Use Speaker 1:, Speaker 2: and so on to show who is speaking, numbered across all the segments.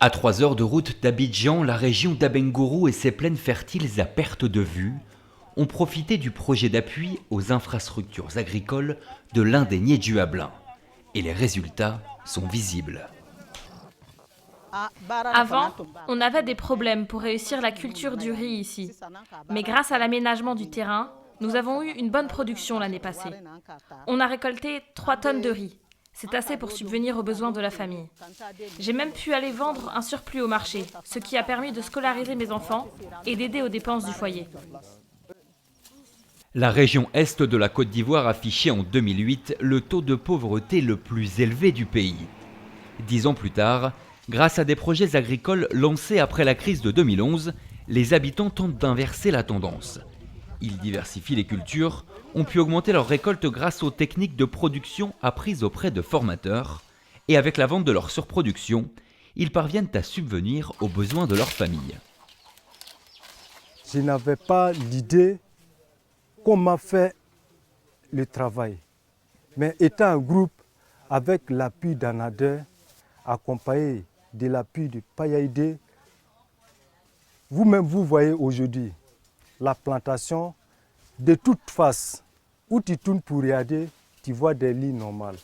Speaker 1: À 3 heures de route d'Abidjan, la région d'Abengourou et ses plaines fertiles à perte de vue ont profité du projet d'appui aux infrastructures agricoles de l'Indénié du Hablin. Et les résultats sont visibles.
Speaker 2: Avant, on avait des problèmes pour réussir la culture du riz ici. Mais grâce à l'aménagement du terrain, nous avons eu une bonne production l'année passée. On a récolté 3 tonnes de riz. C'est assez pour subvenir aux besoins de la famille. J'ai même pu aller vendre un surplus au marché, ce qui a permis de scolariser mes enfants et d'aider aux dépenses du foyer.
Speaker 1: La région est de la Côte d'Ivoire affichait en 2008 le taux de pauvreté le plus élevé du pays. 10 ans plus tard, grâce à des projets agricoles lancés après la crise de 2011, les habitants tentent d'inverser la tendance. Ils diversifient les cultures, ont pu augmenter leurs récoltes grâce aux techniques de production apprises auprès de formateurs, et avec la vente de leur surproduction, ils parviennent à subvenir aux besoins de leur famille.
Speaker 3: Je n'avais pas l'idée comment faire le travail, mais étant un groupe avec l'appui d'Anader, accompagné de l'appui de Payaïdé, vous-même vous voyez aujourd'hui la plantation de toutes faces. Où tu tournes pour regarder, tu vois des lits normales.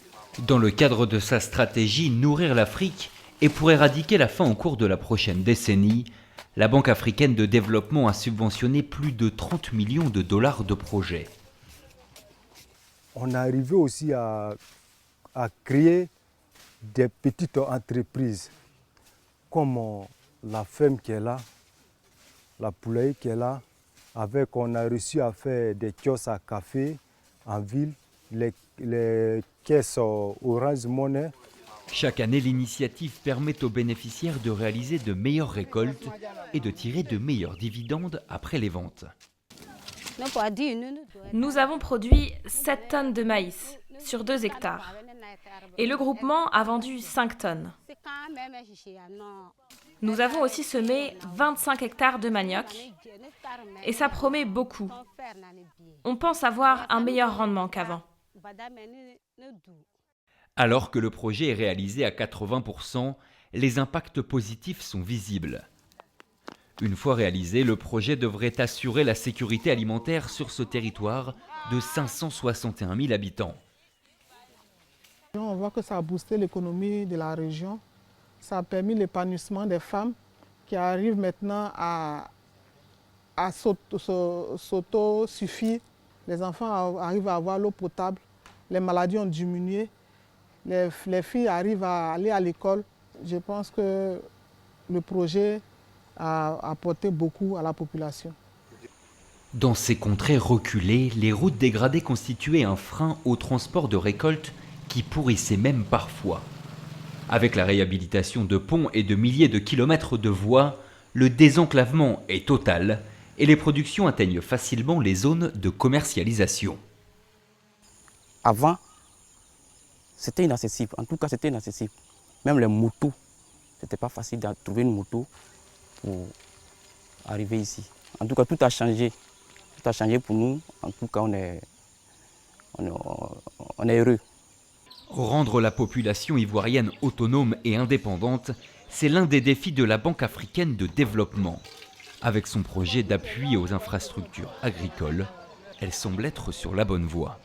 Speaker 1: Dans le cadre de sa stratégie Nourrir l'Afrique et pour éradiquer la faim au cours de la prochaine décennie, la Banque africaine de développement a subventionné plus de 30 millions de dollars de projets.
Speaker 3: On est arrivé aussi à créer des petites entreprises comme la ferme qui est là, la poulailler qui est là. Avec, on a réussi à faire des kiosques à café en ville, les caisses Orange Money.
Speaker 1: Chaque année, l'initiative permet aux bénéficiaires de réaliser de meilleures récoltes et de tirer de meilleurs dividendes après les ventes.
Speaker 2: Nous avons produit 7 tonnes de maïs sur 2 hectares. Et le groupement a vendu 5 tonnes. Nous avons aussi semé 25 hectares de manioc et ça promet beaucoup. On pense avoir un meilleur rendement qu'avant.
Speaker 1: Alors que le projet est réalisé à 80%, les impacts positifs sont visibles. Une fois réalisé, le projet devrait assurer la sécurité alimentaire sur ce territoire de 561 000 habitants.
Speaker 4: On voit que ça a boosté l'économie de la région. Ça a permis l'épanouissement des femmes qui arrivent maintenant à s'auto-suffire. Les enfants arrivent à avoir l'eau potable. Les maladies ont diminué. Les filles arrivent à aller à l'école. Je pense que le projet a apporté beaucoup à la population.
Speaker 1: Dans ces contrées reculées, les routes dégradées constituaient un frein au transport de récoltes qui pourrissaient même parfois. Avec la réhabilitation de ponts et de milliers de kilomètres de voies, le désenclavement est total et les productions atteignent facilement les zones de commercialisation.
Speaker 5: Avant, c'était inaccessible. En tout cas, c'était inaccessible. Même les motos, c'était pas facile de trouver une moto pour arriver ici. En tout cas, tout a changé. Tout a changé pour nous. En tout cas, on est heureux.
Speaker 1: Rendre la population ivoirienne autonome et indépendante, c'est l'un des défis de la Banque africaine de développement. Avec son projet d'appui aux infrastructures agricoles, elle semble être sur la bonne voie.